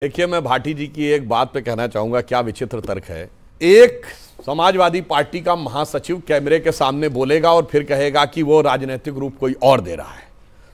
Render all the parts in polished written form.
देखिए, मैं भाटी जी की एक बात पे कहना चाहूंगा, क्या विचित्र तर्क है। एक समाजवादी पार्टी का महासचिव कैमरे के सामने बोलेगा और फिर कहेगा कि वो राजनीतिक रूप कोई और दे रहा है।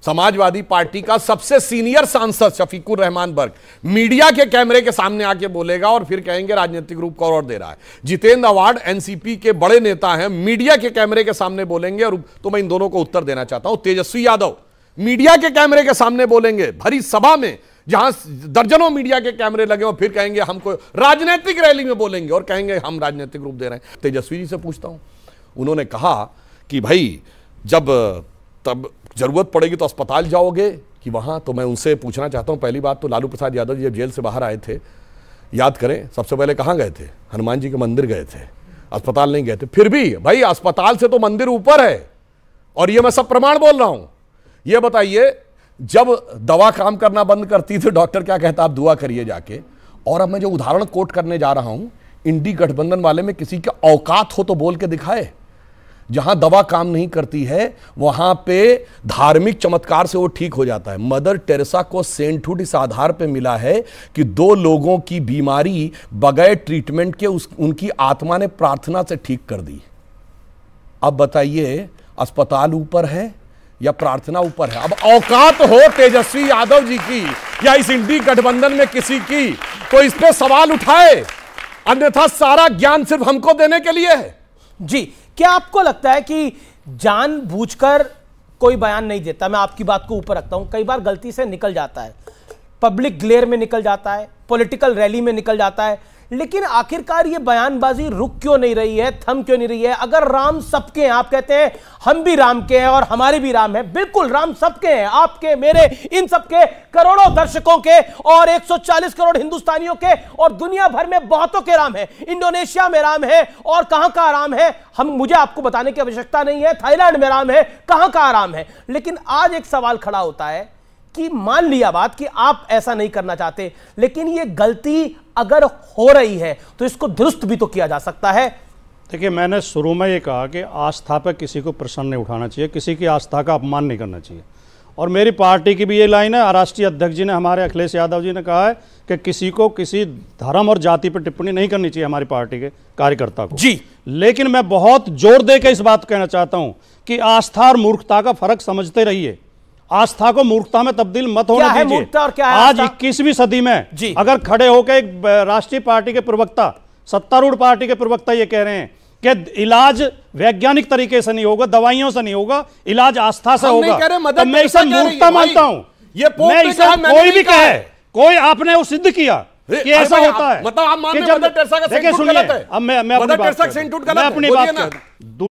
समाजवादी पार्टी का सबसे सीनियर सांसद शफीकुर रहमान बर्क मीडिया के कैमरे के सामने आके बोलेगा और फिर कहेंगे राजनीतिक रूप कोई और दे रहा है। जितेंद्र अवार्ड एनसीपी के बड़े नेता हैं, मीडिया के कैमरे के सामने बोलेंगे। और तो मैं इन दोनों को उत्तर देना चाहता हूं। तेजस्वी यादव मीडिया के कैमरे के सामने बोलेंगे, भरी सभा में जहां दर्जनों मीडिया के कैमरे लगे, और फिर कहेंगे हमको राजनीतिक रैली में बोलेंगे और कहेंगे हम राजनीतिक रूप दे रहे हैं। तेजस्वी जी से पूछता हूं, उन्होंने कहा कि भाई जब तब जरूरत पड़ेगी तो अस्पताल जाओगे कि वहां। तो मैं उनसे पूछना चाहता हूं, पहली बात तो लालू प्रसाद यादव जी जब जेल से बाहर आए थे, याद करें, सबसे पहले कहां गए थे? हनुमान जी के मंदिर गए थे, अस्पताल नहीं गए थे। फिर भी भाई अस्पताल से तो मंदिर ऊपर है, और ये मैं सब प्रमाण बोल रहा हूं। ये बताइए, जब दवा काम करना बंद करती थी, डॉक्टर क्या कहता, आप दुआ करिए जाके। और अब मैं जो उदाहरण कोट करने जा रहा हूं, इंडी गठबंधन वाले में किसी के औकात हो तो बोल के दिखाए। जहां दवा काम नहीं करती है वहां पे धार्मिक चमत्कार से वो ठीक हो जाता है। मदर टेरेसा को सेंटहुड इस आधार पे मिला है कि 2 लोगों की बीमारी बगैर ट्रीटमेंट के उनकी आत्मा ने प्रार्थना से ठीक कर दी। अब बताइए, अस्पताल ऊपर है या प्रार्थना ऊपर है? अब औकात हो तेजस्वी यादव जी की या इस इंडी गठबंधन में किसी की, तो इस पे सवाल उठाए, अन्यथा सारा ज्ञान सिर्फ हमको देने के लिए है। जी, क्या आपको लगता है कि जानबूझकर कोई बयान नहीं देता? मैं आपकी बात को ऊपर रखता हूं, कई बार गलती से निकल जाता है, पब्लिक ग्लेयर में निकल जाता है, पॉलिटिकल रैली में निकल जाता है, लेकिन आखिरकार ये बयानबाजी रुक क्यों नहीं रही है, थम क्यों नहीं रही है? अगर राम सबके हैं, आप कहते हैं हम भी राम के हैं और हमारे भी राम हैं, बिल्कुल राम सबके हैं, आपके, मेरे, इन सबके, करोड़ों दर्शकों के और 140 करोड़ हिंदुस्तानियों के, और दुनिया भर में बहुतों के राम है। इंडोनेशिया में राम है, और कहां का राम है मुझे आपको बताने की आवश्यकता नहीं है। थाईलैंड में राम है, कहां का राम है। लेकिन आज एक सवाल खड़ा होता है कि मान लिया बात कि आप ऐसा नहीं करना चाहते, लेकिन ये गलती अगर हो रही है तो इसको दुरुस्त भी तो किया जा सकता है। देखिए, मैंने शुरू में ये कहा कि आस्था पर किसी को प्रश्न नहीं उठाना चाहिए, किसी की आस्था का अपमान नहीं करना चाहिए। और मेरी पार्टी की भी ये लाइन है, राष्ट्रीय अध्यक्ष जी ने, हमारे अखिलेश यादव जी ने कहा है कि किसी को किसी धर्म और जाति पर टिप्पणी नहीं करनी चाहिए हमारी पार्टी के कार्यकर्ता को। जी, लेकिन मैं बहुत जोर दे के इस बात कहना चाहता हूं कि आस्था और मूर्खता का फर्क समझते रहिए। आस्था को मूर्खता में तब्दील मत होने दीजिए। आज 21वीं सदी में अगर खड़े होकर एक राष्ट्रीय पार्टी के प्रवक्ता, सत्तारूढ़ पार्टी के प्रवक्ता ये कह रहे हैं कि इलाज वैज्ञानिक तरीके से नहीं होगा, दवाइयों से नहीं होगा, इलाज आस्था से होगा, तो मैं इसे मूर्खता मानता हूं। मैं इसे कोई भी कहे, कोई आपने वो सिद्ध किया कि ऐसा होता है, मतलब आप मान रहे हैं मदर टेरेसा का सेंटूट गलत है? अब मैं अपनी बात